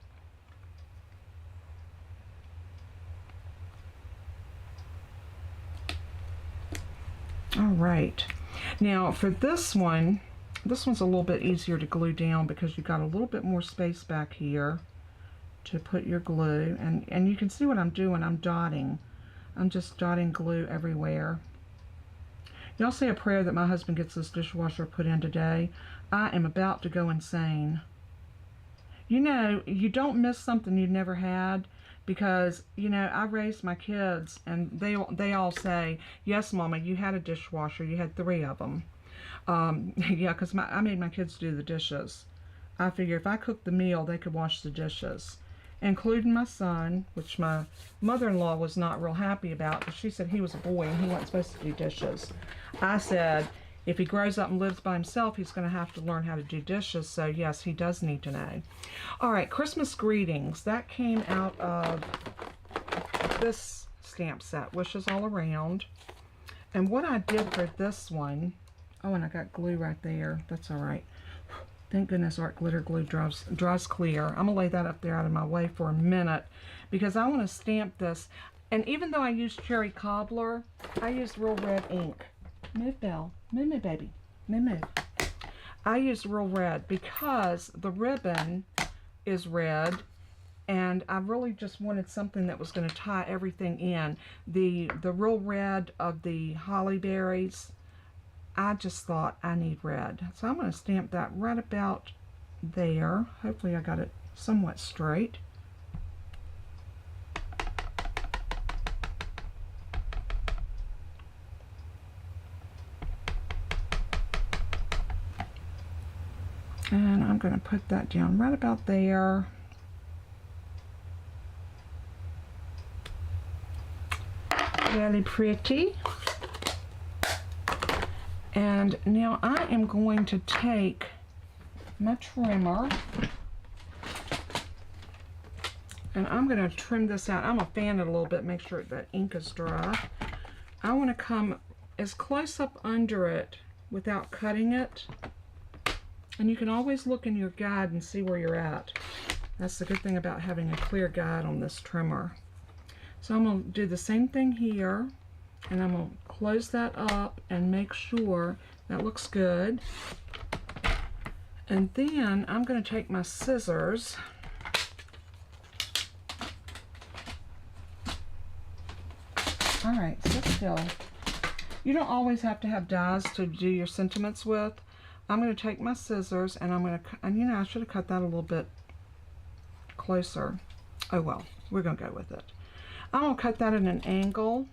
All right. Now for this one's a little bit easier to glue down because you've got a little bit more space back here to put your glue. And you can see what I'm doing. I'm dotting. I'm just dotting glue everywhere. Y'all say a prayer that my husband gets this dishwasher put in today. I am about to go insane. You know, you don't miss something you've never had because, you know, I raised my kids and they all say, yes, Mama, you had a dishwasher. You had 3 of them. Yeah, because I made my kids do the dishes. I figure if I cooked the meal, they could wash the dishes, including my son, which my mother-in-law was not real happy about because she said he was a boy and he wasn't supposed to do dishes. I said, if he grows up and lives by himself, he's going to have to learn how to do dishes. So yes, he does need to know. All right, Christmas greetings. That came out of this stamp set, Wishes All Around. And what I did for this one, oh, and I got glue right there. That's all right. Thank goodness art glitter glue dries clear. I'm going to lay that up there out of my way for a minute because I want to stamp this. And even though I used cherry cobbler, I used real red ink. Move, Belle. Move, baby. Move. I used real red because the ribbon is red and I really just wanted something that was going to tie everything in. The real red of the holly berries, I just thought I need red. So I'm going to stamp that right about there. Hopefully I got it somewhat straight. And I'm going to put that down right about there. Really pretty. And now I am going to take my trimmer and I'm going to trim this out. I'm going to fan it a little bit, make sure that ink is dry. I want to come as close up under it without cutting it. And you can always look in your guide and see where you're at. That's the good thing about having a clear guide on this trimmer. So I'm going to do the same thing here. And I'm going to close that up and make sure that looks good. And then I'm going to take my scissors all right, sit still. You don't always have to have dies to do your sentiments with. I'm going to take my scissors and I'm going to, and you know, I should have cut that a little bit closer. Oh well, we're going to go with it. I'm going to cut that at an angle,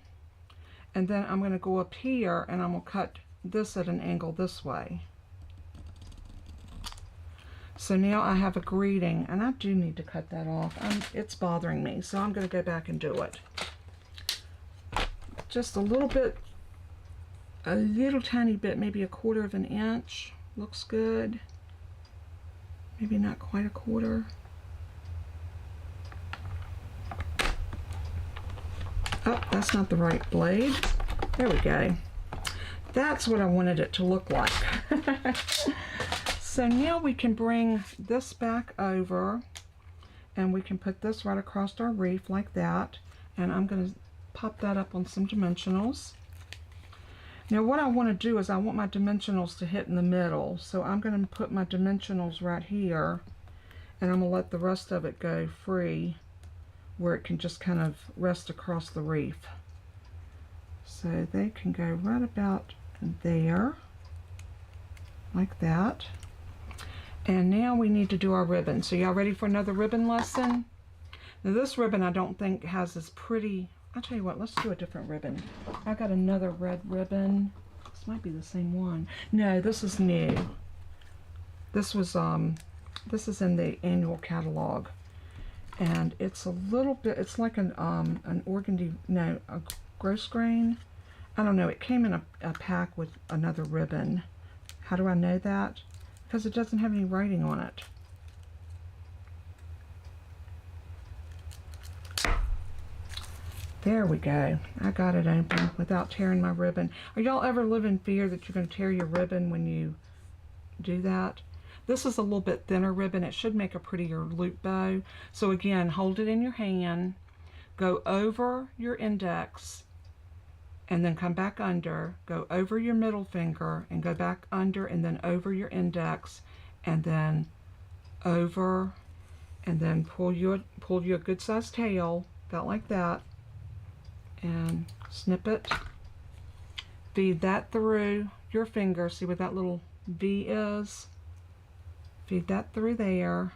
and then I'm going to go up here and I'm going to cut this at an angle this way. So now I have a greeting, and I do need to cut that off. It's bothering me, so I'm going to go back and do it. Just a little bit, a little tiny bit, maybe a quarter of an inch. Looks good. Maybe not quite a quarter. Oh, that's not the right blade. There we go. That's what I wanted it to look like. So now we can bring this back over and we can put this right across our reef like that. And I'm going to pop that up on some dimensionals. Now what I want to do is I want my dimensionals to hit in the middle. So I'm going to put my dimensionals right here, and I'm going to let the rest of it go free where it can just kind of rest across the reef. So they can go right about there, like that. And now we need to do our ribbon. So y'all ready for another ribbon lesson? Now this ribbon I don't think has as pretty, I'll tell you what, let's do a different ribbon. I got another red ribbon. This might be the same one. No, this is new. This was this is in the annual catalog. And it's a little bit, it's like an organdy, no, a gross grain. I don't know, it came in a pack with another ribbon. How do I know that? Because it doesn't have any writing on it. There we go. I got it open without tearing my ribbon. Are y'all ever live in fear that you're going to tear your ribbon when you do that? This is a little bit thinner ribbon. It should make a prettier loop bow. So again, hold it in your hand, go over your index, and then come back under, go over your middle finger, and go back under, and then over your index, and then over, and then pull you a good sized tail, about like that, and snip it. Feed that through your finger. See what that little V is? Feed that through there,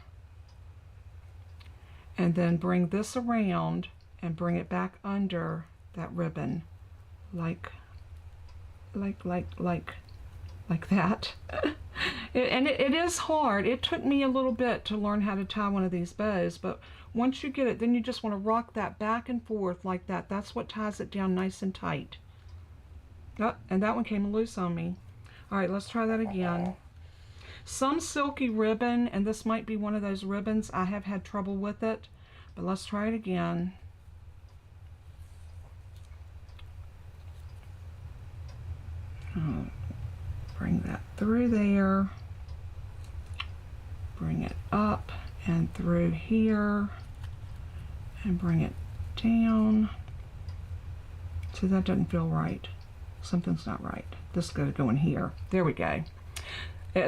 and then bring this around and bring it back under that ribbon, like that. It is hard. It took me a little bit to learn how to tie one of these bows, but once you get it, then you just want to rock that back and forth like that. That's what ties it down nice and tight. Oh, and that one came loose on me. All right, let's try that again. Some silky ribbon, and this might be one of those ribbons, I have had trouble with it, but let's try it again. Bring that through there, bring it up and through here, and bring it down. See, that doesn't feel right. Something's not right. This is going to go in here. There we go.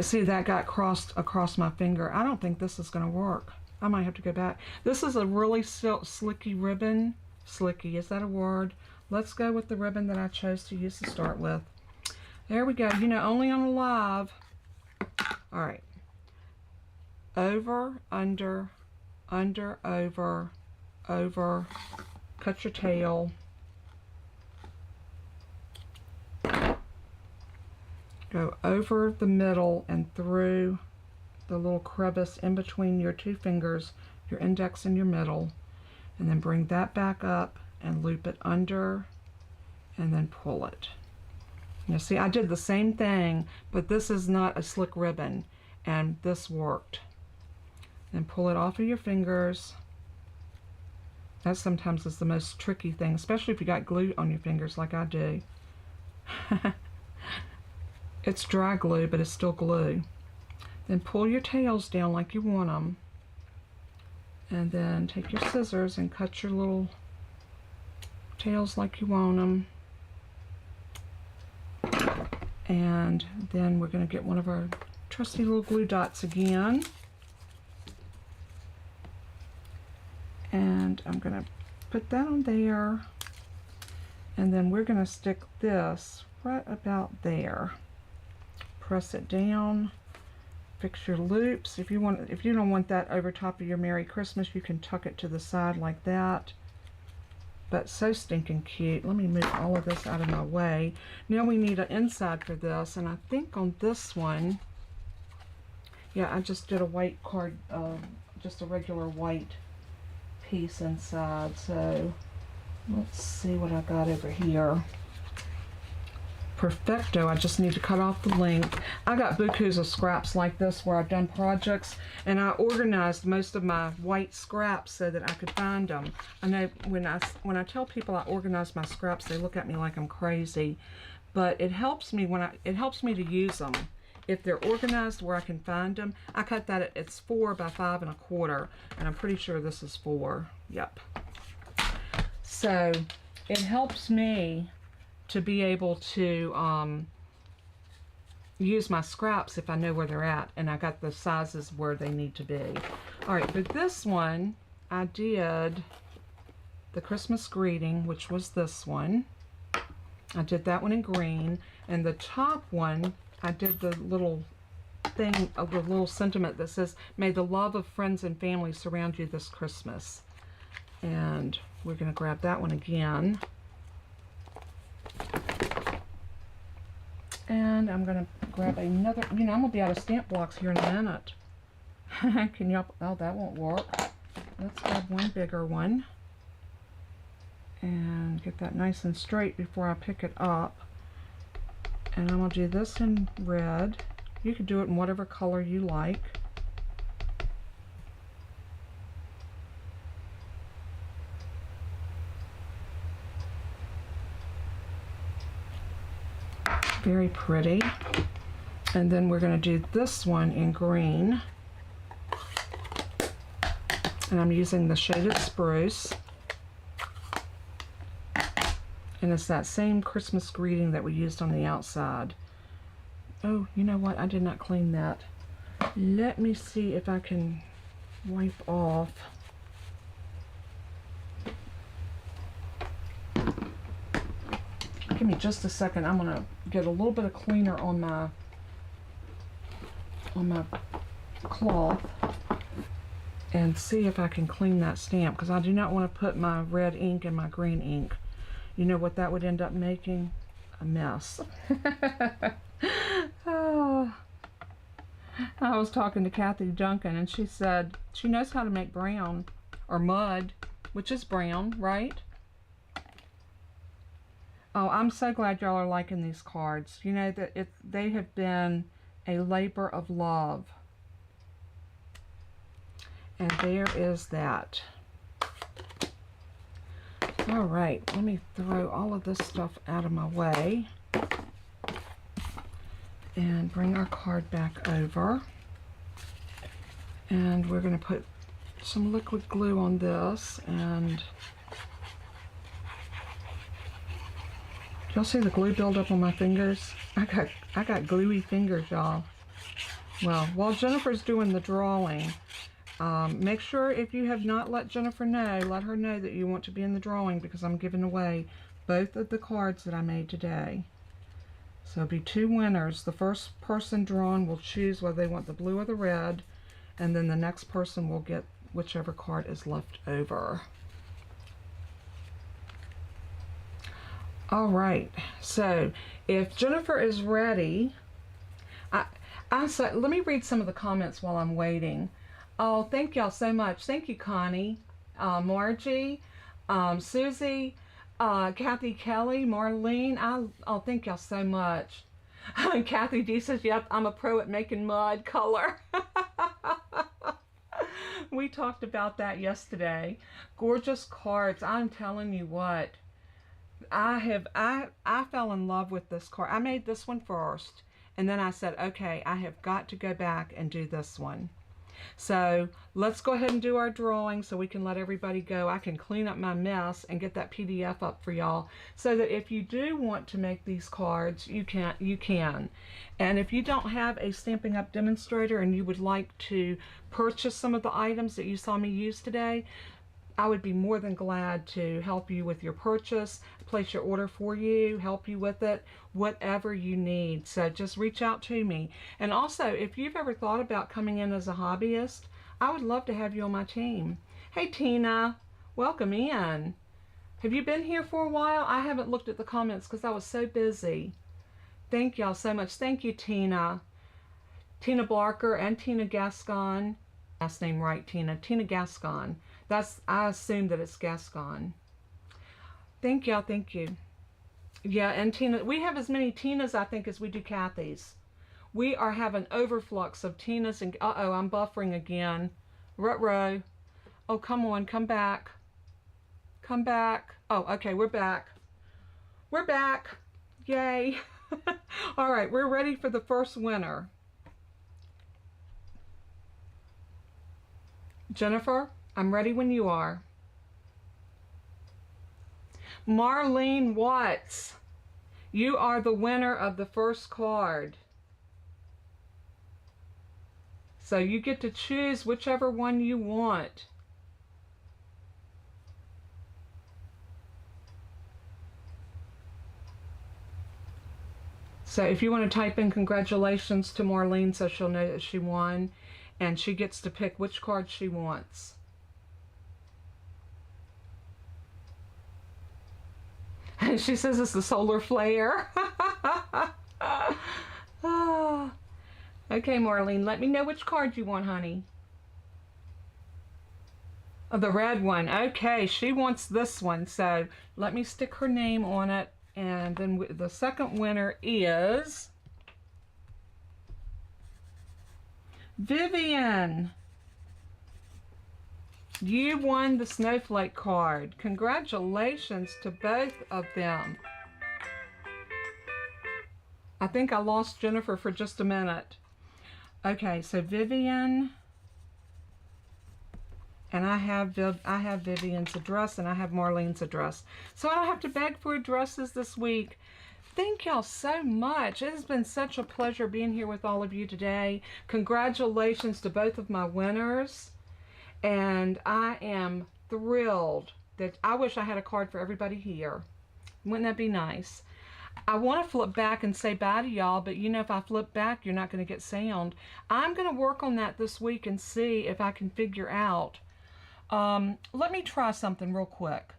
See, that got crossed across my finger. I don't think this is going to work. I might have to go back. This is a really slicky ribbon. Slicky, is that a word? Let's go with the ribbon that I chose to use to start with. There we go. You know, only on a live. All right. Over, under, over, over. Cut your tail. Go over the middle and through the little crevice in between your two fingers, your index and your middle, and then bring that back up and loop it under and then pull it. You see, I did the same thing, but this is not a slick ribbon, and this worked. Then pull it off of your fingers. That sometimes is the most tricky thing, especially if you got glue on your fingers like I do. It's dry glue, but it's still glue. Then pull your tails down like you want them. And then take your scissors and cut your little tails like you want them. And then we're going to get one of our trusty little glue dots again. And I'm going to put that on there. And then we're going to stick this right about there. Press it down. Fix your loops. If you don't want that over top of your Merry Christmas, you can tuck it to the side like that. But so stinking cute. Let me move all of this out of my way. Now we need an inside for this, and I think on this one, yeah, I just did a white card, just a regular white piece inside. So let's see what I got over here. Perfecto. I just need to cut off the length. I got bukus of scraps like this where I've done projects, and I organized most of my white scraps so that I could find them. I know when I tell people I organize my scraps, they look at me like I'm crazy, but it helps me it helps me to use them. If they're organized where I can find them, I cut that it's 4 by 5 1/4, and I'm pretty sure this is 4. Yep. So it helps me to be able to use my scraps if I know where they're at, and I got the sizes where they need to be. All right, but this one, I did the Christmas greeting, which was this one. I did that one in green, and the top one, I did the little thing of the little sentiment that says, "May the love of friends and family surround you this Christmas." And we're going to grab that one again. And I'm going to grab another, I'm going to be out of stamp blocks here in a minute. Can you, oh, that won't work. Let's grab one bigger one and get that nice and straight before I pick it up. And I'm going to do this in red. You could do it in whatever color you like. Very pretty. And then we're going to do this one in green. And I'm using the shaded spruce. And it's that same Christmas greeting that we used on the outside. Oh, you know what? I did not clean that. Let me see if I can wipe off. Give me just a second. I'm going to get a little bit of cleaner on my cloth and see if I can clean that stamp, because I do not want to put my red ink in my green ink. You know what that would end up making? A mess. Oh. I was talking to Kathy Duncan, and she said she knows how to make brown, or mud, which is brown, right? Oh, I'm so glad y'all are liking these cards. You know that they have been a labor of love. And there is that. All right, let me throw all of this stuff out of my way and bring our card back over. And we're going to put some liquid glue on this, and y'all see the glue build up on my fingers? I got gluey fingers, y'all. Well, while Jennifer's doing the drawing, make sure if you have not let Jennifer know, let her know that you want to be in the drawing, because I'm giving away both of the cards that I made today. So it'll be 2 winners. The first person drawn will choose whether they want the blue or the red, and then the next person will get whichever card is left over. All right, so if Jennifer is ready, let me read some of the comments while I'm waiting. Oh, thank y'all so much. Thank you, Connie, Margie, Susie, Kathy Kelly, Marlene. Oh, thank y'all so much. Kathy D says, yep, I'm a pro at making mud color. We talked about that yesterday. Gorgeous cards. I'm telling you what. I fell in love with this card. I made this one first, and then I said, okay, I have got to go back and do this one. So let's go ahead and do our drawing so we can let everybody go. I can clean up my mess and get that PDF up for y'all, so that if you do want to make these cards, you can. And if you don't have a Stampin' Up! Demonstrator and you would like to purchase some of the items that you saw me use today, I would be more than glad to help you with your purchase, place your order for you, help you with it, whatever you need. So just reach out to me. And also, if you've ever thought about coming in as a hobbyist, I would love to have you on my team. Hey Tina, welcome in. Have you been here for a while? I haven't looked at the comments because I was so busy. Thank y'all so much. Thank you, Tina. Tina Barker and Tina Gascon. Last name right, Tina. Tina Gascon. I assume that it's Gascon. Thank y'all. Thank you. Yeah, and Tina, we have as many Tinas, I think, as we do Kathys. We are having overflux of Tinas and, uh-oh, I'm buffering again. Ruh-roh. Oh, come on, come back. Come back. Oh, okay, we're back. We're back. Yay. All right, we're ready for the first winner. Jennifer, I'm ready when you are. Marlene Watts, you are the winner of the first card. So you get to choose whichever one you want. So if you want to type in congratulations to Marlene so she'll know that she won, and she gets to pick which card she wants. And she says it's the solar flare. Okay, Marlene, let me know which card you want, honey. Oh, the red one. Okay, she wants this one. So let me stick her name on it. And then the second winner is Vivian. You won the snowflake card. Congratulations to both of them. I think I lost Jennifer for just a minute. Okay, so Vivian, and I have Vivian's address and I have Marlene's address. So I don't have to beg for addresses this week. Thank y'all so much. It has been such a pleasure being here with all of you today. Congratulations to both of my winners. And I am thrilled that I wish I had a card for everybody here. Wouldn't that be nice? I want to flip back and say bye to y'all, but you know, if I flip back, you're not going to get sound. I'm going to work on that this week and see if I can figure out. Let me try something real quick.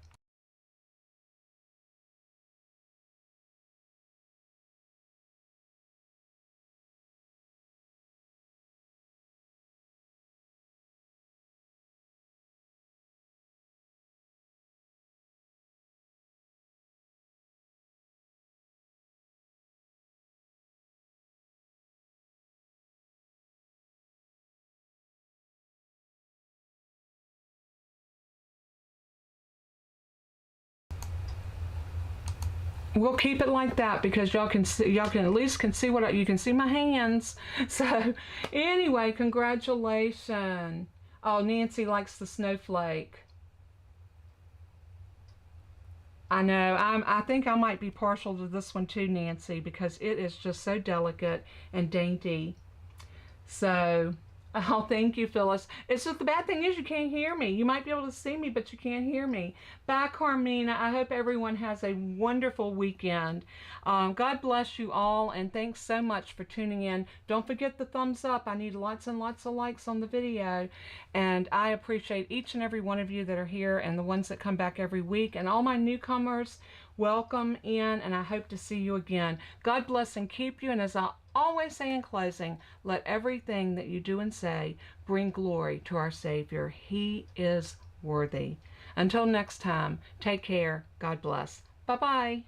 We'll keep it like that because y'all can at least see what you can see my hands. So anyway, congratulations. Oh, Nancy likes the snowflake. I know. I think I might be partial to this one too, Nancy, because it is just so delicate and dainty. So oh, thank you, Phyllis. It's just the bad thing is you can't hear me. You might be able to see me, but you can't hear me. Bye, Carmina. I hope everyone has a wonderful weekend. God bless you all, and thanks so much for tuning in. Don't forget the thumbs up. I need lots and lots of likes on the video, and I appreciate each and every one of you that are here and the ones that come back every week, and all my newcomers. Welcome in, and I hope to see you again. God bless and keep you, and as I always say in closing, let everything that you do and say bring glory to our Savior. He is worthy. Until next time, take care. God bless. Bye-bye.